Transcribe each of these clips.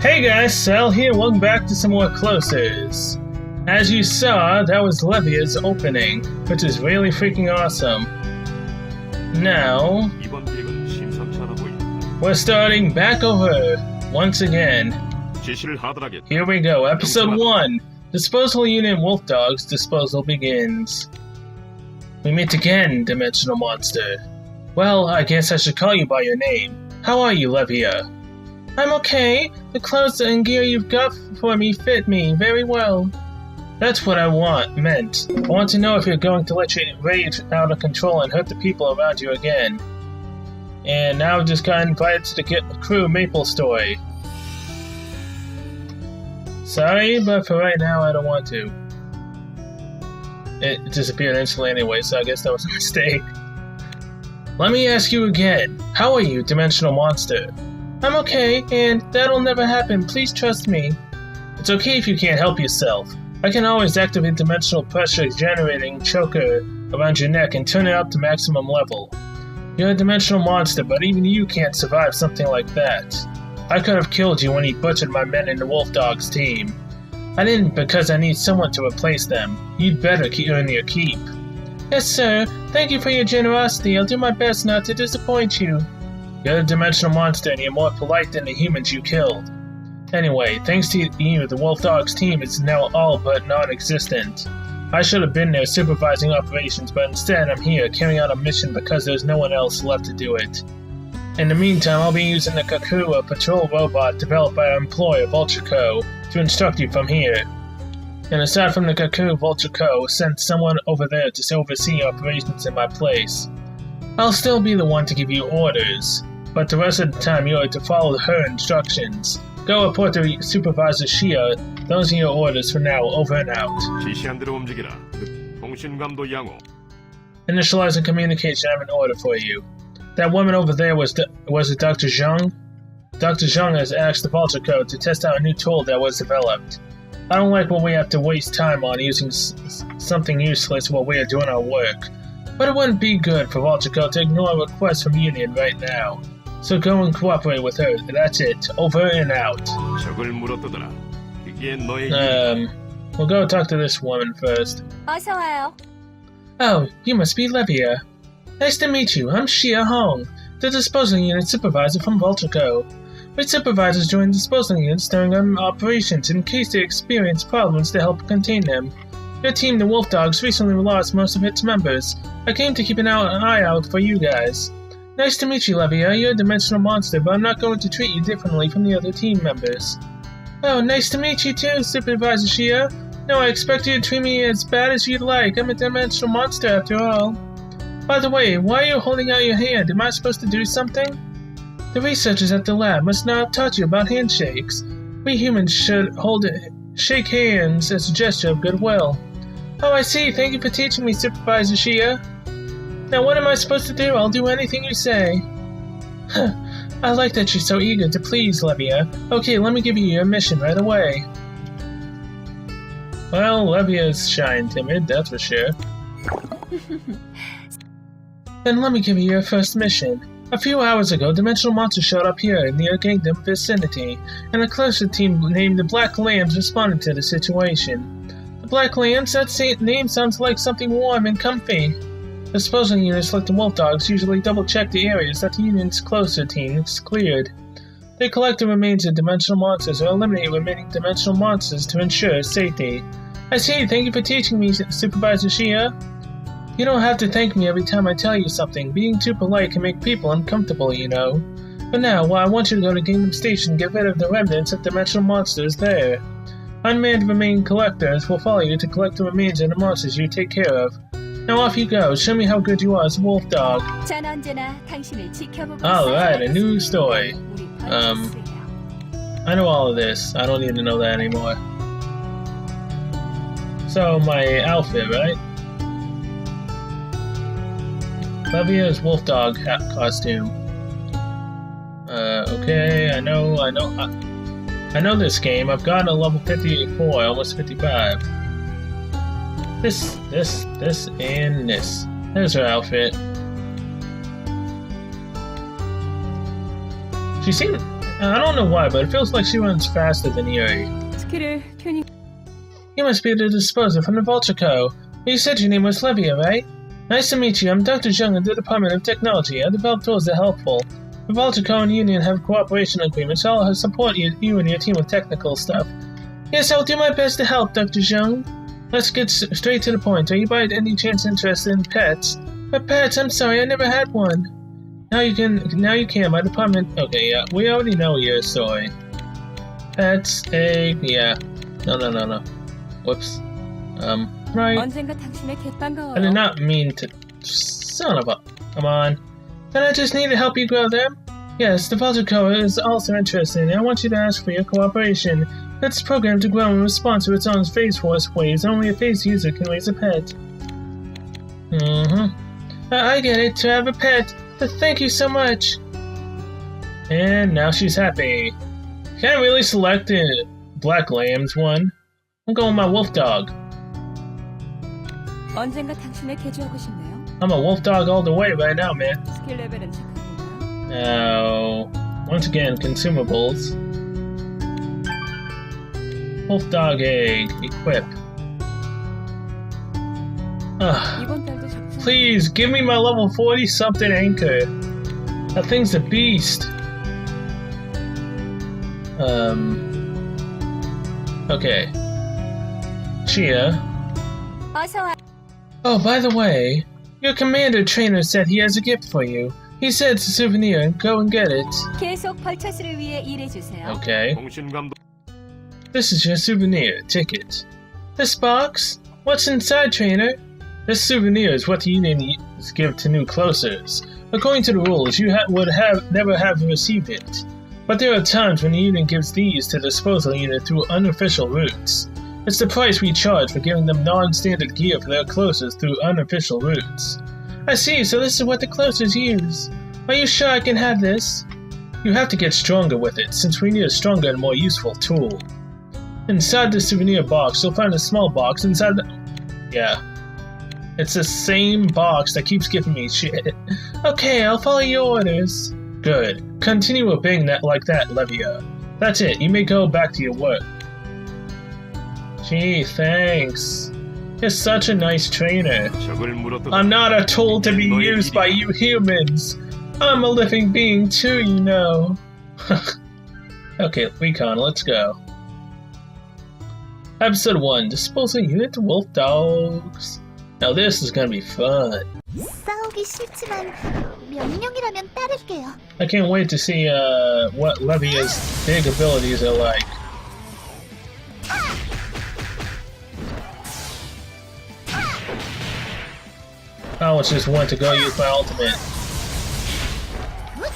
Hey guys, Sal here, welcome back to some more Closers. As you saw, that was Levia's opening, which is really freaking awesome. Now, we're starting back over once again. Here we go, episode 1. Disposal Unit Wolf Dogs disposal begins. We meet again, Dimensional Monster. Well, I guess I should call you by your name. How are you, Levia? I'm okay. The clothes and gear you've got for me fit me very well. That's what I meant. I want to know if you're going to let your rage out of control and hurt the people around you again. And now I've just got invited to the crew Maple story. Sorry, but for right now I don't want to. It disappeared instantly anyway, so I guess that was a mistake. Let me ask you again. How are you, Dimensional Monster? I'm okay, and that'll never happen. Please trust me. It's okay if you can't help yourself. I can always activate dimensional pressure generating choker around your neck and turn it up to maximum level. You're a dimensional monster, but even you can't survive something like that. I could have killed you when he butchered my men in the Wolf Dogs team. I didn't because I need someone to replace them. You'd better earn your keep. Yes, sir. Thank you for your generosity. I'll do my best not to disappoint you. You're a dimensional monster and you're more polite than the humans you killed. Anyway, thanks to you, the Wolf Dogs team is now all but non-existent. I should have been there supervising operations, but instead I'm here carrying out a mission because there's no one else left to do it. In the meantime, I'll be using the Kaku, a patrol robot developed by our employer, Vulture Co., to instruct you from here. And aside from the Kaku, Vulture Co. sent someone over there to oversee operations in my place. I'll still be the one to give you orders, but the rest of the time you are to follow her instructions. Go report to Supervisor Shia. Those are your orders for now. Over and out. Initializing communication. I have an order for you. That woman over there was it Dr. Zhang? Dr. Zhang has asked the Vulture Code to test out a new tool that was developed. I don't like when we have to waste time on using something useless while we are doing our work. But it wouldn't be good for Vulture Code to ignore a request from Union right now. So go and cooperate with her. That's it. Over and out. We'll go talk to this woman first. Oh, you must be Levia. Nice to meet you. I'm Shia Hong, the disposal unit supervisor from Vulture Co. We supervisors join disposal units during operations in case they experience problems to help contain them. Your team, the Wolf Dogs, recently lost most of its members. I came to keep an eye out for you guys. Nice to meet you, Levia. You're a dimensional monster, but I'm not going to treat you differently from the other team members. Oh, nice to meet you too, Supervisor Shia. No, I expect you to treat me as bad as you'd like. I'm a dimensional monster after all. By the way, why are you holding out your hand? Am I supposed to do something? The researchers at the lab must not have taught you about handshakes. We humans should shake hands as a gesture of goodwill. Oh, I see. Thank you for teaching me, Supervisor Shia. Now what am I supposed to do? I'll do anything you say. I like that you're so eager to please, Levia. Okay, let me give you your mission right away. Well, Levia's shy and timid, that's for sure. Then let me give you your first mission. A few hours ago, Dimensional Monsters showed up here in the Kingdom vicinity, and a closer team named the Black Lambs responded to the situation. The Black Lambs? That name sounds like something warm and comfy. Disposal units like the Wolf Dogs usually double-check the areas that the Union's closer teams cleared. They collect the remains of dimensional monsters or eliminate remaining dimensional monsters to ensure safety. I see. Thank you for teaching me, Supervisor Shia. You don't have to thank me every time I tell you something. Being too polite can make people uncomfortable, you know. But now, I want you to go to Kingdom Station and get rid of the remnants of dimensional monsters there. Unmanned remain collectors will follow you to collect the remains of the monsters you take care of. Now off you go. Show me how good you are as a wolf dog. Alright, a new story. I know all of this. I don't need to know that anymore. So, my outfit, right? Levia's wolf dog costume. Okay, I know this game. I've gotten a level 54, almost 55. This, and this. There's her outfit. She seemed... I don't know why, but it feels like she runs faster than Yuri. 스킬을 튜닝. You must be the disposer from the Vulture Co. You said your name was Levia, right? Nice to meet you. I'm Dr. Zheng in the Department of Technology. I develop tools that are helpful. The Vulture Co. and Union have cooperation agreements. I'll support you and your team with technical stuff. Yes, I'll do my best to help, Dr. Zheng. Let's get straight to the point. Are you by any chance interested in pets? But pets? I'm sorry, I never had one. Now you can. My department. Okay, yeah, we already know your story. Pets, egg, yeah. No. Whoops. Right. 언젠가 당신의 갯반가워요. I did not mean to. Son of a. Come on. Then I just need to help you grow them? Yes, the Vulture Co. is also interested, and I want you to ask for your cooperation. It's programmed to grow in response to its own Phase Force waves. Only a Phase user can raise a pet. I get it. To have a pet. Thank you so much. And now she's happy. Can't really select a Black Lamb's one. I'm going with my wolf dog. 언젠가 당신의 개조하고 싶네요. I'm a wolf dog all the way right now, man. 스킬 레벨은 체크해보나요? Now, once again, consumables. Wolf dog egg, equip. 이번 달도 작성. Please, give me my level 40 something anchor. That thing's a beast. Okay. Chia. Oh, by the way, your commander trainer said he has a gift for you. He said it's a souvenir. Go and get it. 계속 벌처스를 위해 일해주세요. Okay. This is your souvenir ticket. This box? What's inside, trainer? This souvenir is what the Union give to new closers. According to the rules, you would never have received it. But there are times when the Union gives these to the disposal unit through unofficial routes. It's the price we charge for giving them non-standard gear for their closers through unofficial routes. I see, so this is what the closers use. Are you sure I can have this? You have to get stronger with it, since we need a stronger and more useful tool. Inside the souvenir box, you'll find a small box inside the... Yeah. It's the same box that keeps giving me shit. Okay, I'll follow your orders. Good. Continue obeying that like that, Levia. That's it, you may go back to your work. Gee, thanks. You're such a nice trainer. I'm not a tool to be used by you humans. I'm a living being too, you know. Okay, Recon, let's go. Episode 1, Disposal Unit Wolf Dogs. Now this is gonna be fun. 싸우기 싫지만 명령이라면 따를게요. I can't wait to see what Levia's big abilities are like. I was just want to go use my ultimate.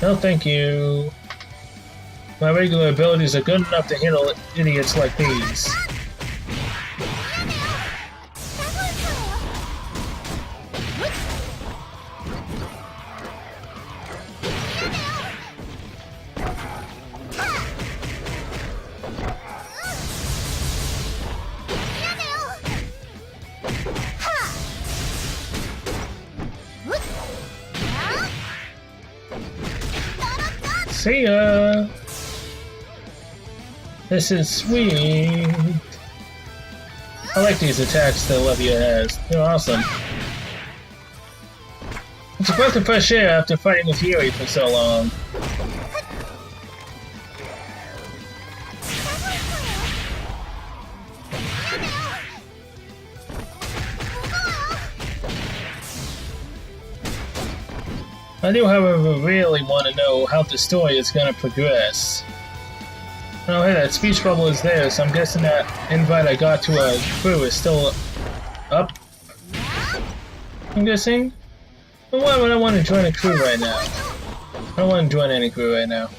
No, thank you. My regular abilities are good enough to handle idiots like these. See ya! This is sweet! I like these attacks that Levia has. They're awesome. It's a breath of fresh air after fighting with Yuri for so long. I do, however, really want to know how the story is going to progress. Oh, hey, that speech bubble is there, so I'm guessing that invite I got to a crew is still up. I'm guessing? But why would I want to join a crew right now? I don't want to join any crew right now.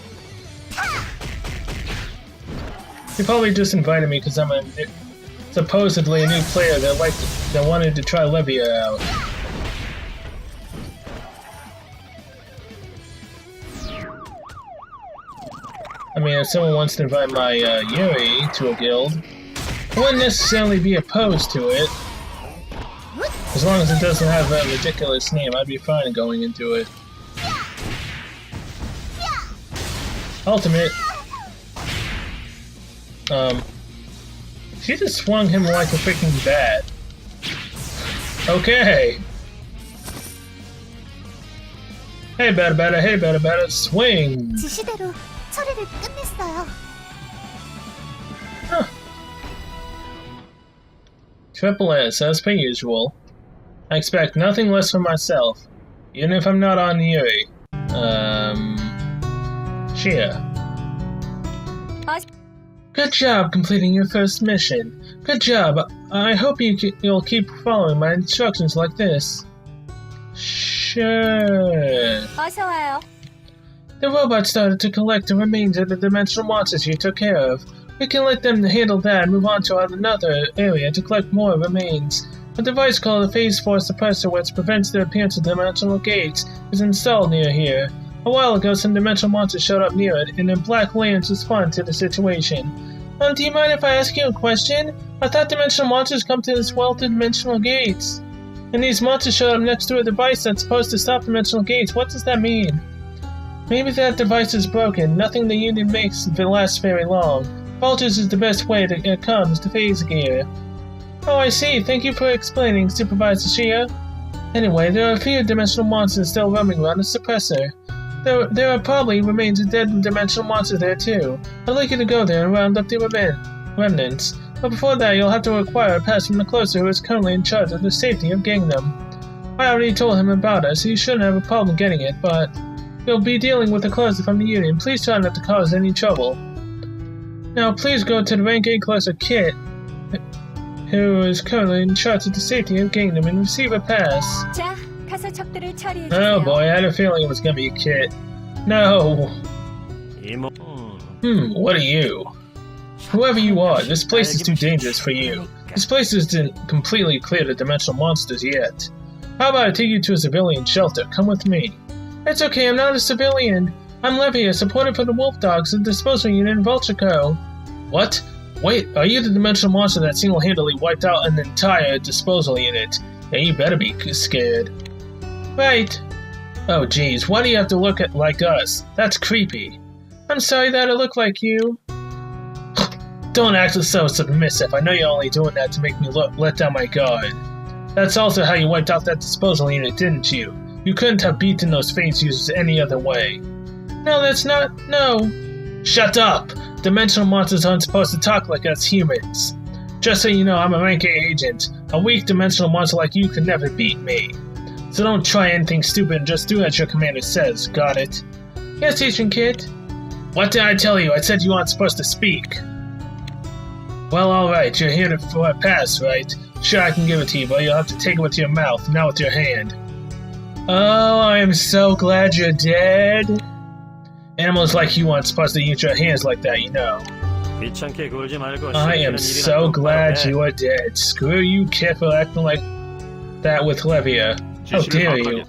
He probably just invited me because I'm supposedly a new player that wanted to try Levia out. I mean, if someone wants to invite my Yuri to a guild, I wouldn't necessarily be opposed to it. As long as it doesn't have a ridiculous name, I'd be fine going into it. Ultimate! She just swung him like a freaking bat. Okay. Hey, batter, hey, batter, swing. 지시대로 처리를 끝냈어요. Huh. Triple S, as per usual. I expect nothing less from myself, even if I'm not on Yuri. Shia. Good job completing your first mission. Good job. I hope you'll keep following my instructions like this. Sure. 어서 와요. The robot started to collect the remains of the dimensional monsters you took care of. We can let them handle that and move on to another area to collect more remains. A device called a Phase Force Suppressor, which prevents the appearance of dimensional gates, is installed near here. A while ago, some dimensional monsters showed up near it, and a black lance responded to the situation. Do you mind if I ask you a question? I thought dimensional monsters come to this world through dimensional gates. And these monsters showed up next to a device that's supposed to stop dimensional gates. What does that mean? Maybe that device is broken. Nothing the Union makes lasts very long. Vultures is the best way it comes to phase gear. Oh, I see. Thank you for explaining, Supervisor Shia. Anyway, there are a few dimensional monsters still roaming around the suppressor. There are probably remains of dead dimensional monsters there too. I'd like you to go there and round up the remnants. But before that, you'll have to acquire a pass from the closer who is currently in charge of the safety of Gangnam. I already told him about it, so you shouldn't have a problem getting it, but you'll be dealing with the closer from the Union. Please try not to cause any trouble. Now, please go to the Rank A closer Kit, who is currently in charge of the safety of Gangnam, and receive a pass. 자, 가서 적들을 처리해 주세요. Oh boy, I had a feeling it was gonna be a Kit. No. What are you? Whoever you are, this place is too dangerous for you. This place isn't completely clear of dimensional monsters yet. How about I take you to a civilian shelter? Come with me. It's okay, I'm not a civilian. I'm Levia, supporter for the Wolf Dogs, the disposal unit in Vulture Co. What? Wait, are you the dimensional monster that single-handedly wiped out an entire disposal unit? Yeah, you better be scared. Right. Oh geez, why do you have to look like us? That's creepy. I'm sorry that I look like you. Don't act so submissive. I know you're only doing that to make me let down my guard. That's also how you wiped out that disposal unit, didn't you? You couldn't have beaten those phase users any other way. No, that's not... No. Shut up! Dimensional monsters aren't supposed to talk like us humans. Just so you know, I'm a Rank A agent. A weak dimensional monster like you could never beat me. So don't try anything stupid and just do as your commander says, got it? Yes, Agent Kid. What did I tell you? I said you aren't supposed to speak. Well, alright, you're here for a pass, right? Sure, I can give it to you, but you'll have to take it with your mouth, not with your hand. Oh, I am so glad you're dead. Animals like you aren't supposed to use your hands like that, you know. I am so glad you are dead. Screw you, kid, for acting like that with Levia. How dare you?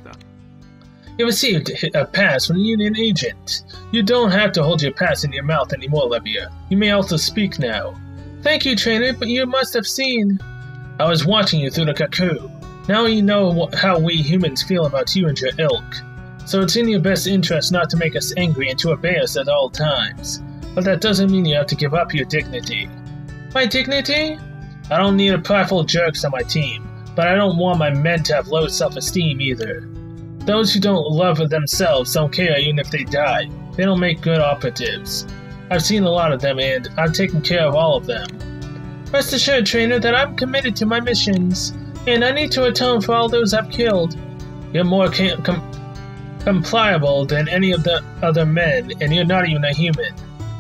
You received a pass from the Union agent. You don't have to hold your pass in your mouth anymore, Levia. You may also speak now. Thank you, trainer, but you must have seen. I was watching you through the cuckoo. Now you know how we humans feel about you and your ilk. So it's in your best interest not to make us angry and to obey us at all times. But that doesn't mean you have to give up your dignity. My dignity? I don't need a prideful jerks on my team, but I don't want my men to have low self-esteem either. Those who don't love themselves don't care even if they die. They don't make good operatives. I've seen a lot of them and I've taken care of all of them. Rest assured, trainer, that I'm committed to my missions, and I need to atone for all those I've killed. You're more compliable than any of the other men, and you're not even a human.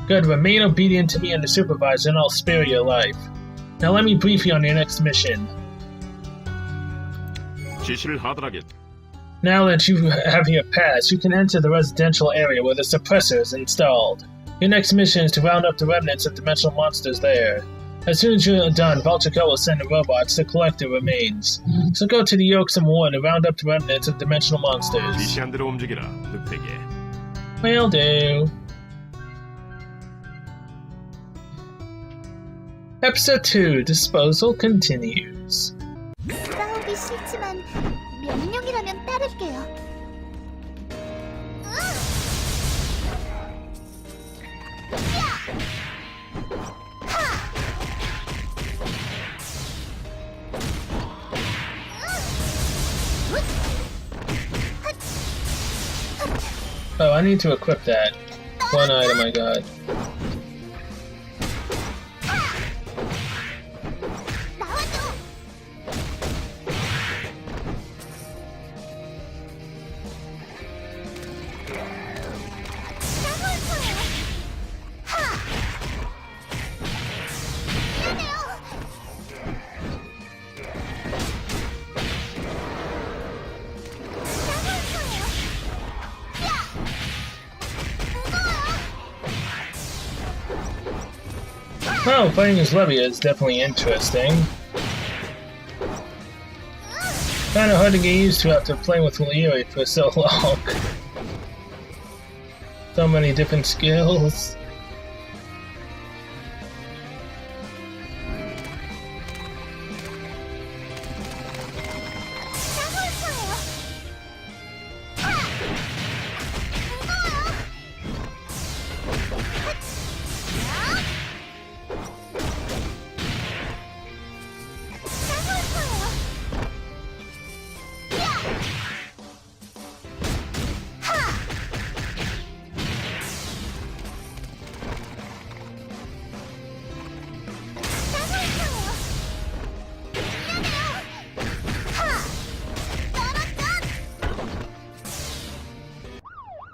Good, remain obedient to me and the supervisor, and I'll spare your life. Now let me brief you on your next mission. Now that you have your pass, you can enter the residential area where the suppressor is installed. Your next mission is to round up the remnants of dimensional monsters there. As soon as you're done, Vulture Co will send the robots to collect the remains. So go to the Yoksum War to round up the remnants of dimensional monsters. Will do. Episode 2, Disposal continues. 싸우기 싫지만 명령이라면 따를게요. I need to equip that. One item I got. 나와줘. 나올 거예요. 하. 미안해요. 나올 거예요. 야. Well, fighting as Levia is definitely interesting. Kinda hard to get used to after playing with Leary for so long. So many different skills. 나올 거예요. 나올 거예요.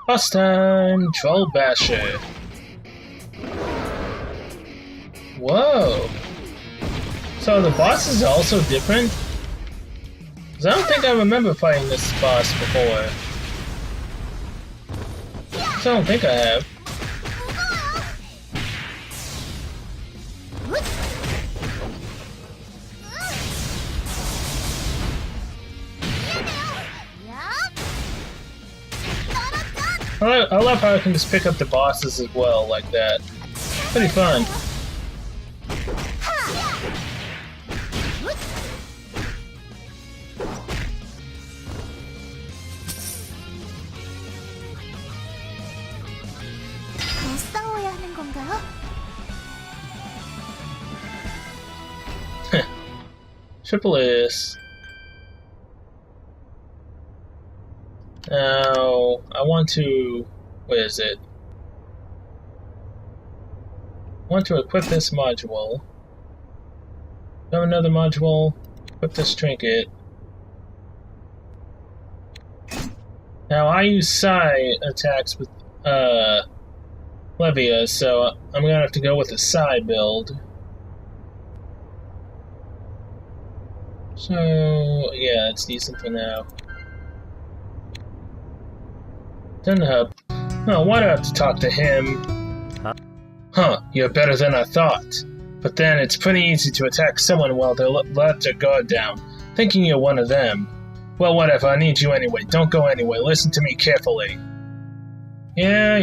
Boss time! Troll Basher. Whoa! So the boss is also different? 'Cause I don't think I remember fighting this boss before. 'Cause I don't think I have. I love how I can just pick up the bosses as well, like that. Pretty fun. 더 싸워야 하는 건가요? Triple S. Now, I want to... Where is it? I want to equip this module. Have another module. Equip this trinket. Now, I use Psy attacks with Levia, so I'm gonna have to go with a Psy build. So, yeah, it's decent for now. Dunhub. Oh, why do I have to talk to him? Huh, you're better than I thought. But then it's pretty easy to attack someone while they let their guard down, thinking you're one of them. Well, whatever, I need you anyway. Don't go anywhere. Listen to me carefully. Yeah,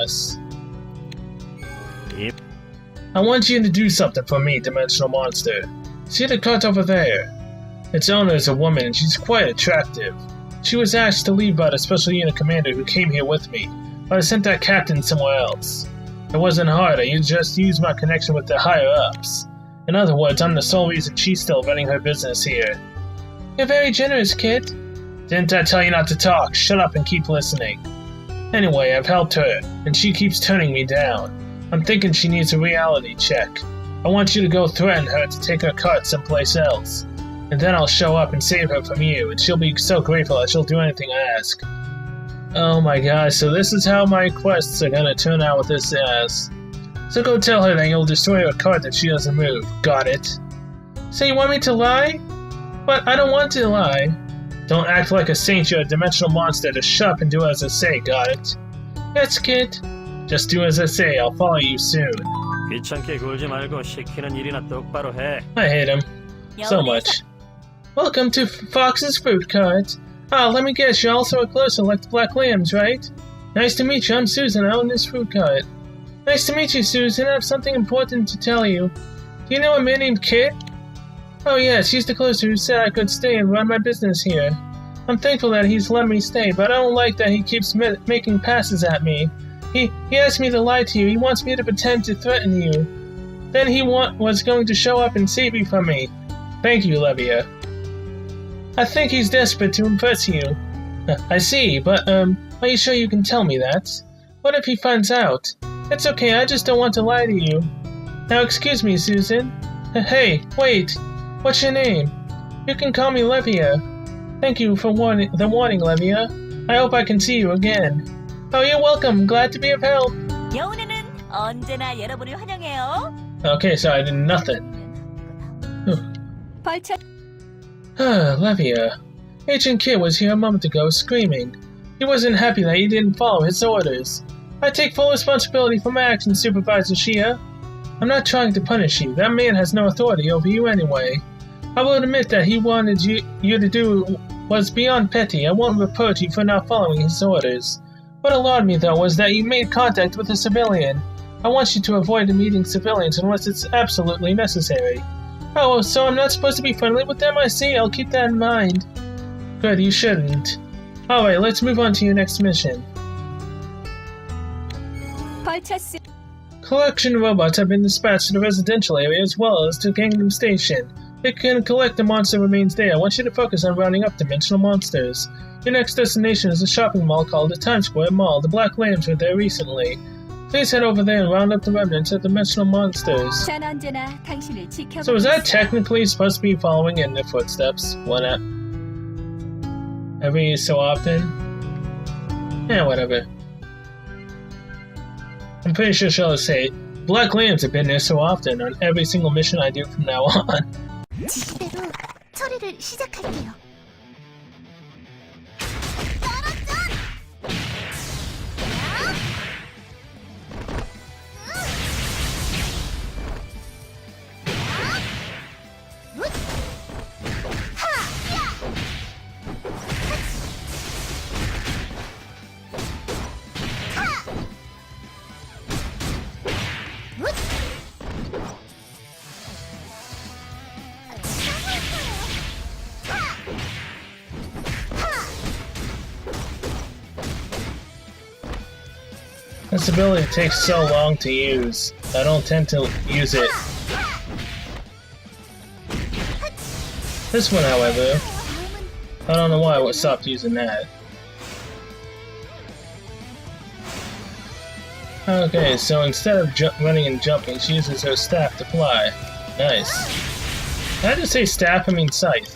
ass. Yep. I want you to do something for me, Dimensional Monster. See the cart over there? Its owner is a woman, and she's quite attractive. She was asked to leave by the Special Unit Commander who came here with me, but I sent that captain somewhere else. It wasn't hard, I just used my connection with the higher-ups. In other words, I'm the sole reason she's still running her business here. You're very generous, kid. Didn't I tell you not to talk? Shut up and keep listening. Anyway, I've helped her, and she keeps turning me down. I'm thinking she needs a reality check. I want you to go threaten her to take her cart someplace else. And then I'll show up and save her from you, and she'll be so grateful that she'll do anything I ask. Oh my gosh, so this is how my quests are gonna turn out with this ass. So go tell her that you'll destroy her cart if she doesn't move. Got it. So you want me to lie? But I don't want to lie. Don't act like a saint, you're a dimensional monster. Just shut up and do as I say, got it? Yes, kid. Just do as I say, I'll follow you soon. 귀찮게 굴지 말고 시키는 일이나 똑바로 해. I hate him so much. Welcome to Fox's Fruit Cart. Ah, let me guess, you're also a closer like the Black Lambs, right? Nice to meet you, I'm Susan, I own this fruit cart. Nice to meet you, Susan, I have something important to tell you. Do you know a man named Kit? Oh yes, he's the closer who said I could stay and run my business here. I'm thankful that he's let me stay, but I don't like that he keeps making passes at me. He asked me to lie to you, he wants me to pretend to threaten you. Then he was going to show up and save you from me. Thank you, Levia. I think he's desperate to impress you. I see, but, Are you sure you can tell me that? What if he finds out? It's okay, I just don't want to lie to you. Now excuse me, Susan. Hey, wait! What's your name? You can call me Levia. Thank you for the warning, Levia. I hope I can see you again. Oh, you're welcome. Glad to be of help. 여운에는 언제나 여러분을 환영해요. Okay, so I did nothing. 벌처 Levia. Agent Kid was here a moment ago, screaming. He wasn't happy that you didn't follow his orders. I take full responsibility for my actions, Supervisor Shia. I'm not trying to punish you. That man has no authority over you anyway. I will admit that he wanted you to do was beyond petty. I won't reproach you for not following his orders. What alarmed me, though, was that you made contact with a civilian. I want you to avoid meeting civilians unless it's absolutely necessary. Oh, so I'm not supposed to be friendly with them? I see. I'll keep that in mind. Good, you shouldn't. Alright, let's move on to your next mission. 벌처스 Collection robots have been dispatched to the residential area as well as to Gangnam Station. They can collect the monster remains there. I want you to focus on rounding up dimensional monsters. Your next destination is a shopping mall called the Times Square Mall. The Black Lambs were there recently. Please head over there and round up the remnants of dimensional monsters. 전 언제나 당신을 지켜보고 So is that 있어요. technically supposed to be following in their footsteps? Why not? Every so often? Yeah, whatever. I'm pretty sure she'll say, Black Lambs have been there so often on every single mission I do from now on. 지시대로 처리를 시작할게요. This ability takes so long to use. I don't tend to use it. This one, however, I don't know why I stopped using that. Okay, so instead of running and jumping, she uses her staff to fly. Nice. Did I just say staff? I mean scythe.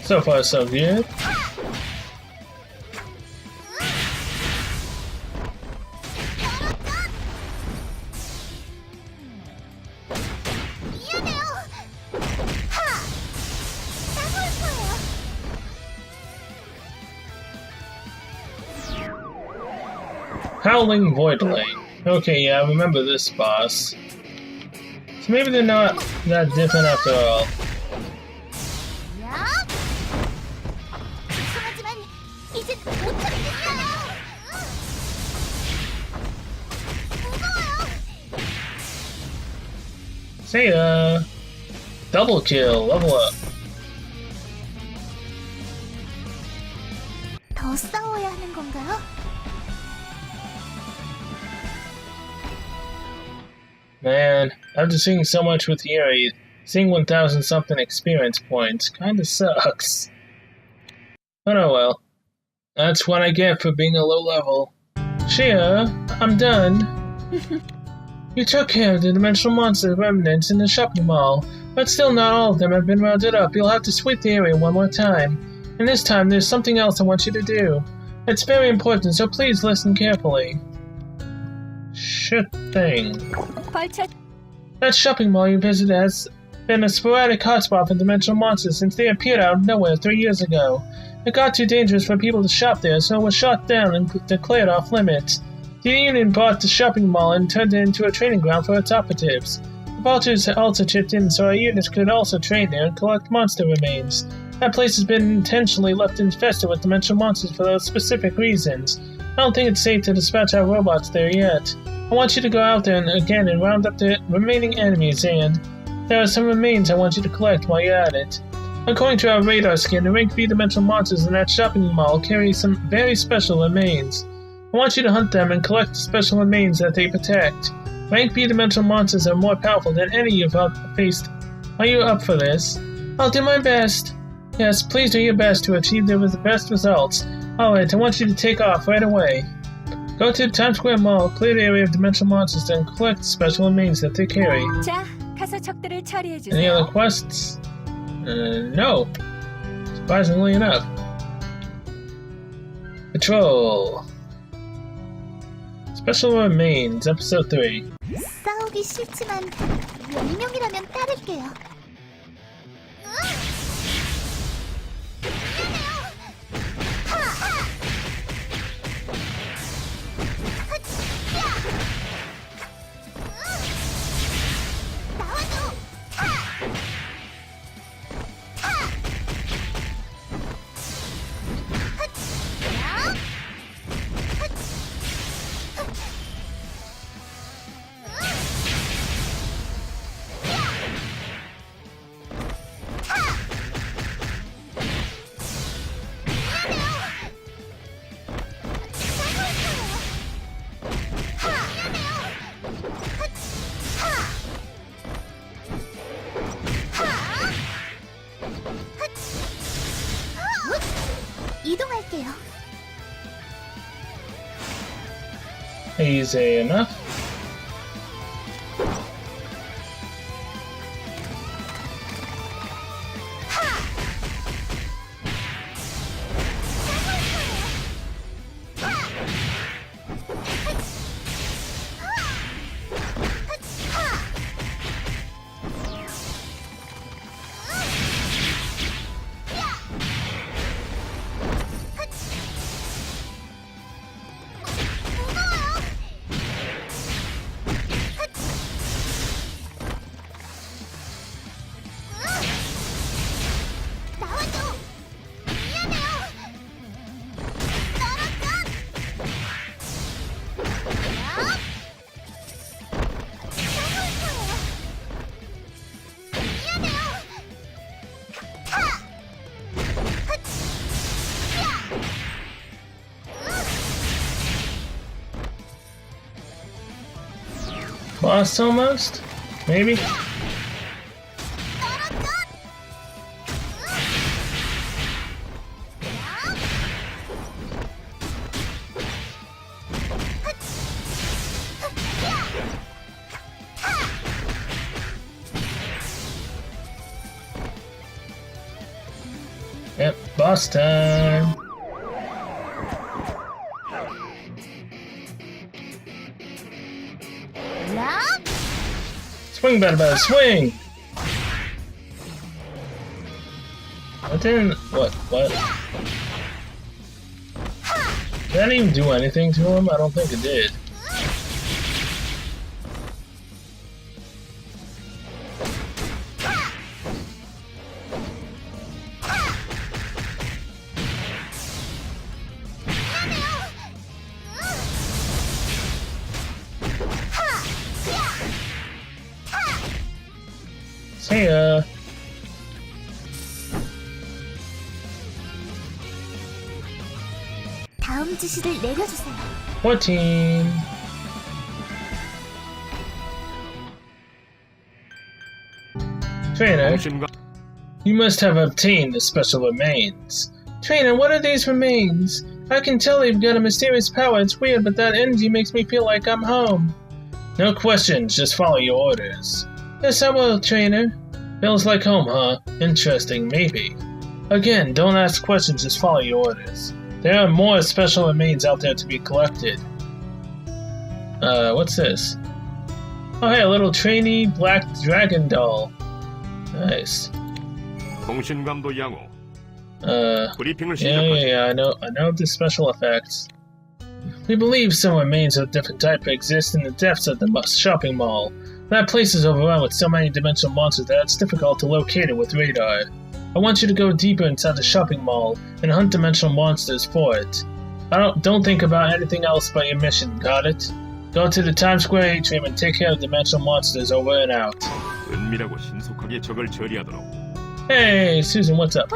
So far, so good. Howling Voidling. Okay, yeah, I remember this boss. So maybe they're not that different after all. 죄송하지만 이젠 못 참겠어요. 무거워요. See ya! Double kill, level up. 더 싸워야 하는 건가요? Man, after seeing so much with Yuri, seeing 1,000 something experience points kinda sucks. But oh well. That's what I get for being a low level. Shia, I'm done. You took care of the dimensional monster remnants in the shopping mall, but still not all of them have been rounded up. You'll have to sweep the area one more time. And this time there's something else I want you to do. It's very important, so please listen carefully. Sure thing. 벌처 That shopping mall you visited has been a sporadic hotspot for dimensional monsters since they appeared out of nowhere 3 years ago. It got too dangerous for people to shop there, so it was shut down and declared off limits. The Union bought the shopping mall and turned it into a training ground for its operatives. The Vultures also chipped in so our units could also train there and collect monster remains. That place has been intentionally left infested with dimensional monsters for those specific reasons. I don't think it's safe to dispatch our robots there yet. I want you to go out there again and round up the remaining enemies, and there are some remains I want you to collect while you're at it. According to our radar scan, the rank B dimensional monsters in that shopping mall carry some very special remains. I want you to hunt them and collect the special remains that they protect. Rank B dimensional monsters are more powerful than any you've faced. Are you up for this? I'll do my best. Yes, please do your best to achieve the best results. Alright, I want you to take off right away. Go to Times Square Mall, clear the area of dimensional monsters, and collect the special remains that they carry. 자, 가서 적들을 처리해 Any other 주세요. quests? No. Surprisingly enough. Patrol. Special Remains, Episode 3. 싸우기 싫지만 10명이라면 따를게요. 이동할게요. Easy enough. Boss almost? Maybe? Yep, boss time. Swing, better, swing! What didn't... What? Did that even do anything to him? I don't think it did. See ya. 다음 지시를 내려주세요. 14. Trainer, 정신과 you must have obtained the special remains. Trainer, what are these remains? I can tell you've got a mysterious power. It's weird, but that energy makes me feel like I'm home. No questions, just follow your orders. Yes, I will, Trainer. Feels like home, huh? Interesting, maybe. Again, don't ask questions, just follow your orders. There are more special remains out there to be collected. What's this? Oh, hey, a little trainee black dragon doll. Nice. 통신감도 양호. 브리핑을 시작하자. Yeah, I know the special effects. We believe some remains of a different type exist in the depths of the shopping mall. That place is overrun with so many dimensional monsters that it's difficult to locate it with radar. I want you to go deeper inside the shopping mall and hunt dimensional monsters for it. Don't think about anything else but your mission, got it? Go to the Times Square atrium and take care of dimensional monsters. Over and out. 은밀하고 신속하게 적을 처리하도록. Hey, Susan, what's up?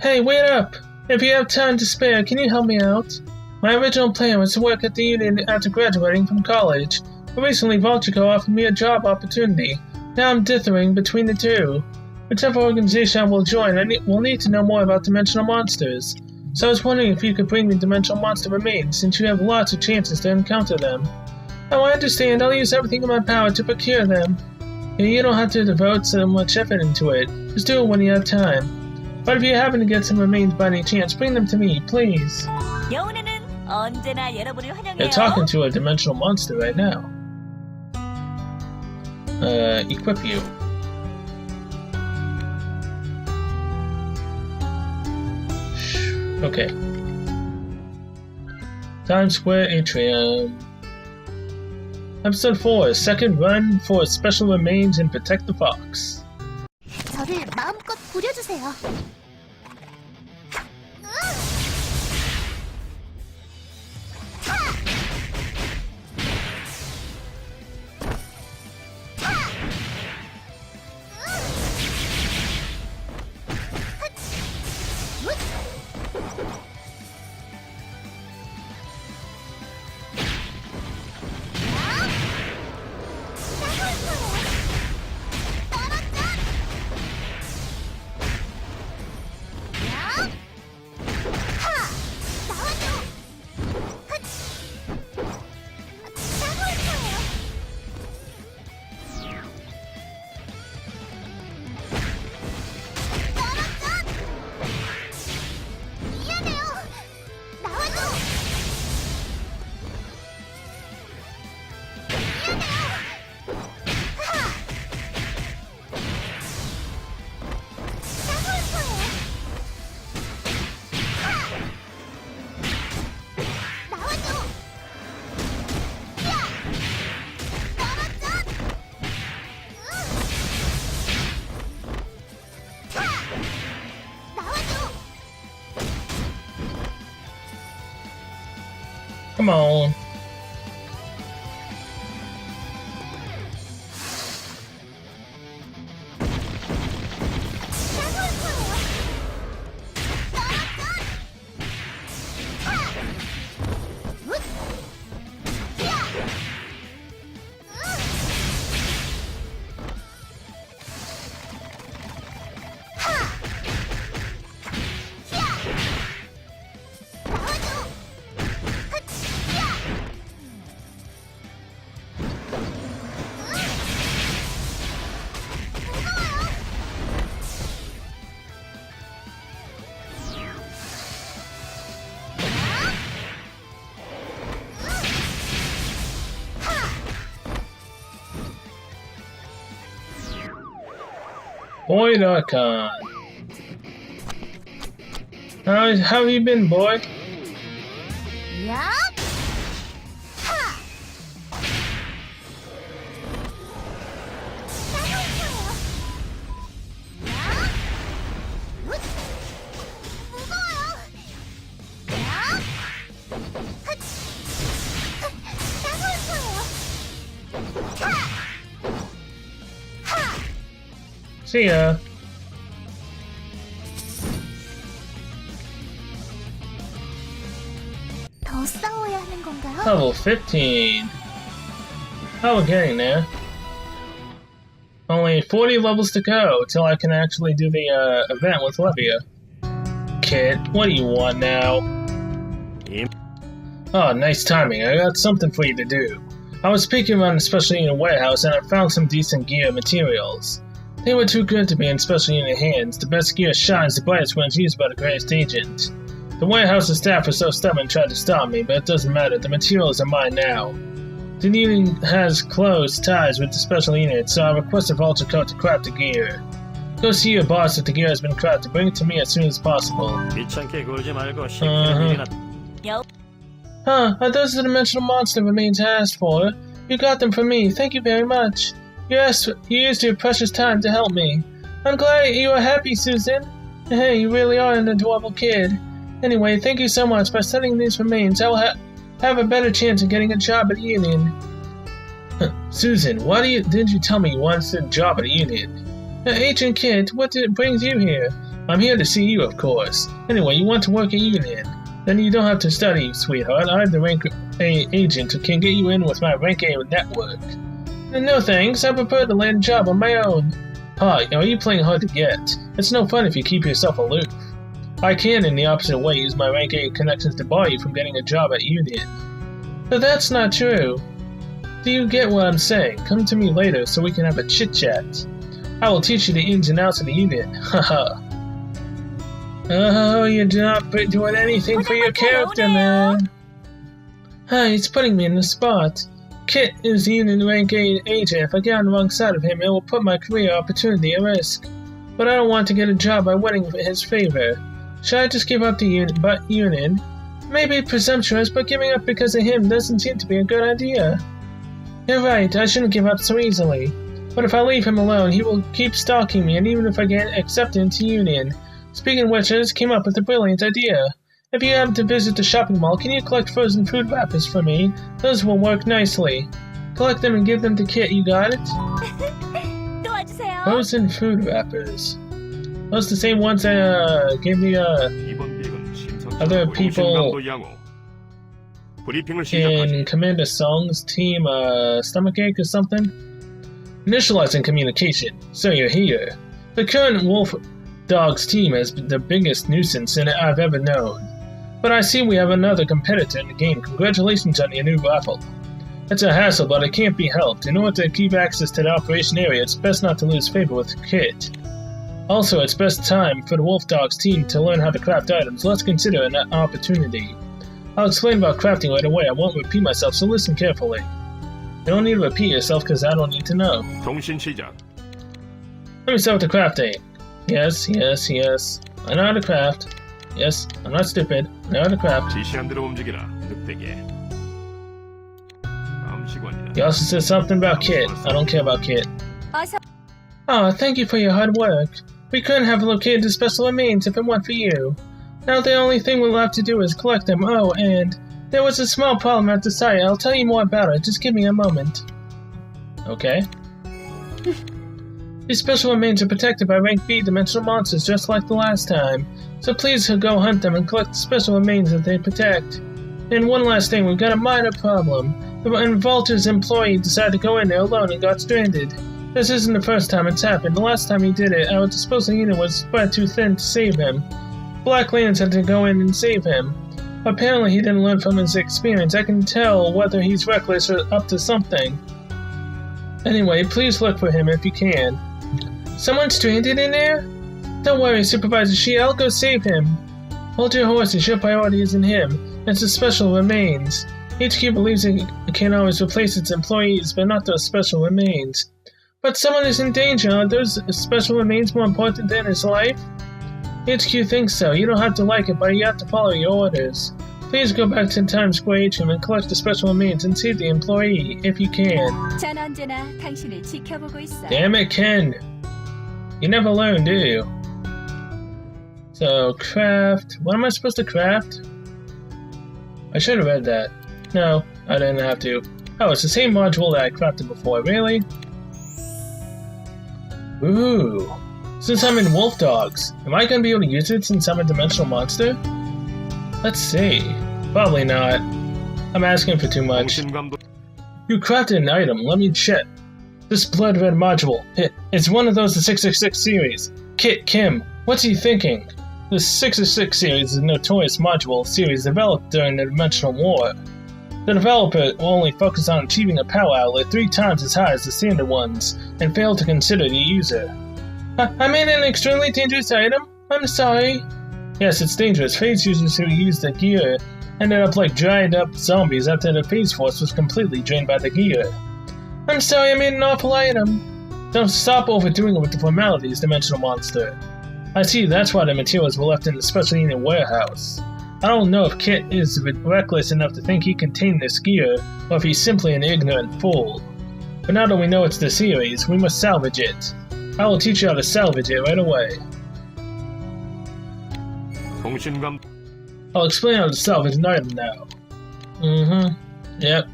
Hey, wait up! If you have time to spare, can you help me out? My original plan was to work at the union after graduating from college, but recently Volchico offered me a job opportunity. Now I'm dithering between the two. Whichever organization I will join, will need to know more about dimensional monsters. So I was wondering if you could bring me dimensional monster remains, since you have lots of chances to encounter them. Oh, I understand. I'll use everything in my power to procure them. Yeah, you don't have to devote so much effort into it. Just do it when you have time. But if you happen to get some remains by any chance, bring them to me, please. 여운에는 언제나 여러분을 You're 환영해요. talking to a dimensional monster right now. Equip you. Okay. Times Square Atrium. Episode 4, Second Run for Special Remains and Protect the Fox. 저를 마음껏 부려주세요. Come on. Boyd Archon. How have you been, boy? 야! See ya. 더 싸워야 하는 건가요? Level 15. Oh, we're getting there. Only 40 levels to go till I can actually do the event with Levia. Kid, what do you want now? Oh, nice timing. I got something for you to do. I was peeking around the special unit warehouse and I found some decent gear and materials. They were too good to be in special unit hands. The best gear shines the brightest when it's used by the greatest agent. The warehouse's staff were so stubborn and tried to stop me, but it doesn't matter. The materials are mine now. The union has close ties with the special unit, so I requested Volchico to craft the gear. Go see your boss if the gear has been crafted. Bring it to me as soon as possible. 귀찮게 굴지 말고 시키는 일이나. Huh, are those the dimensional monster remains I asked for? You got them for me, thank you very much. You used your precious time to help me. I'm glad you are happy, Susan. Hey, you really are an adorable kid. Anyway, thank you so much. By studying these remains, I will have a better chance of getting a job at Union. Susan, why didn't you tell me you wanted a job at Union? Agent Kit, what brings you here? I'm here to see you, of course. Anyway, you want to work at Union. Then you don't have to study, sweetheart. I'm the rank A agent who can get you in with my rank A network. No thanks, I prefer to land a job on my own. Hi, are you playing hard to get? It's no fun if you keep yourself aloof. I can, in the opposite way, use my rank A connections to bar you from getting a job at Union. But that's not true. Do you get what I'm saying? Come to me later so we can have a chit-chat. I will teach you the ins and outs of the Union. Haha. Oh, you're not doing anything for your character, man. Hi, it's putting me in the spot. Kit is the Union rank A agent. If I get on the wrong side of him, it will put my career opportunity at risk. But I don't want to get a job by winning his favor. Should I just give up the Union? Maybe presumptuous, but giving up because of him doesn't seem to be a good idea. You're right, I shouldn't give up so easily. But if I leave him alone, he will keep stalking me, and even if I get accepted into Union. Speaking of which, I just came up with a brilliant idea. If you happen to visit the shopping mall, can you collect frozen food wrappers for me? Those will work nicely. Collect them and give them to Kit, you got it? 도와주세요. Frozen food wrappers. Those the same ones I gave the 이번 계획은 심상치 other 않고 people 용신감도 양호. 브리핑을 시작하지. in Commander Song's team stomachache or something? Initializing communication. So you're here. The current Wolf Dog's team has been the biggest nuisance I've ever known. But I see we have another competitor in the game. Congratulations on your new rifle. It's a hassle, but it can't be helped. In order to keep access to the operation area, it's best not to lose favor with Kit. Also, it's best time for the Wolf Dog's team to learn how to craft items. Let's consider an opportunity. I'll explain about crafting right away. I won't repeat myself, so listen carefully. You don't need to repeat yourself because I don't need to know. 통신 시작. Let me start with the crafting. Yes. I know how to craft. Yes, I'm not stupid. I know how to craft. 지시한 대로 움직이라. 늑대게. 다음 시간이다. You also said something about Kit. I don't care about Kit. 어서 Oh, thank you for your hard work. We couldn't have located the special remains if it weren't for you. Now the only thing we'll have to do is collect them. Oh, and there was a small problem at the site. I'll tell you more about it. Just give me a moment. Okay. These special remains are protected by rank B dimensional monsters just like the last time. So please go hunt them and collect the special remains that they protect. And one last thing, we've got a minor problem. And Walter's employee decided to go in there alone and got stranded. This isn't the first time it's happened. The last time he did it, our disposal unit was spread too thin to save him. Black Lance had to go in and save him. Apparently he didn't learn from his experience. I can tell whether he's reckless or up to something. Anyway, please look for him if you can. Someone stranded in there? Don't worry, Supervisor Shi, I'll go save him. Hold your horses, your priority isn't him. It's the special remains. HQ believes it can always replace its employees, but not those special remains. But someone is in danger. Are those special remains more important than his life? HQ thinks so. You don't have to like it, but you have to follow your orders. Please go back to Times Square Atrium and collect the special remains and save the employee, if you can. 전 언제나 당신을 지켜보고 있어. Damn it, Ken. You never learn, do you? So, craft. What am I supposed to craft? I should have read that. No, I didn't have to. Oh, it's the same module that I crafted before, really? Ooh. Since I'm in Wolf Dogs, am I gonna be able to use it since I'm a dimensional monster? Let's see. Probably not. I'm asking for too much. 통신감도 You crafted an item, let me check. This blood red module. It's one of those the 666 series. Kit Kim, what's he thinking? The 666 series is a notorious module series developed during the Dimensional War. The developer only focused on achieving a power outlet 3 times as high as the standard ones, and failed to consider the user. I made an extremely dangerous item? I'm sorry. Yes, it's dangerous. Phase users who use the gear ended up like dried up zombies after the phase force was completely drained by the gear. I'm sorry, I made an awful item. Don't stop overdoing it with the formalities, Dimensional Monster. I see, that's why the materials were left in the special unit warehouse. I don't know if Kit is reckless enough to think he can tame this gear, or if he's simply an ignorant fool. But now that we know it's the series, we must salvage it. I will teach you how to salvage it right away. 통신감 I'll explain how to salvage an item now. Yep.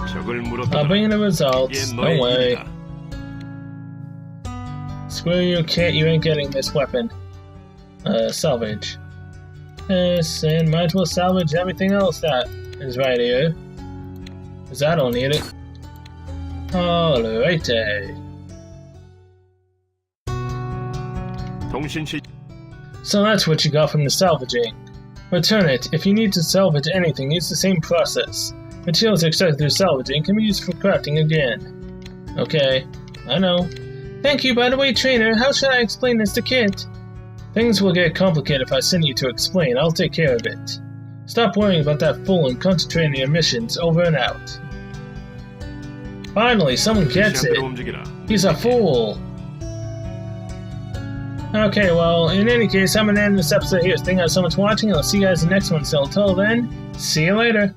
적을 I'll 물었다. bring you the results. 이게 No 너의 way. 일이다. Screw you, Kit. You ain't getting this weapon. Salvage. Yes, and might as well salvage everything else that is right here. Because I don't need it. Alrighty. 통신시 So that's what you got from the salvaging. Return it. If you need to salvage anything, it's the same process. Materials extracted through salvaging can be used for crafting again. Okay, I know. Thank you, by the way, trainer. How should I explain this to Kit? Things will get complicated if I send you to explain. I'll take care of it. Stop worrying about that fool and concentrate on your missions. Over and out. Finally, someone gets it. 시간대로 움직이라. He's a fool. Okay, well, in any case, I'm gonna end this episode here. Thank you guys so much for watching, and I'll see you guys in the next one. So until then, see you later.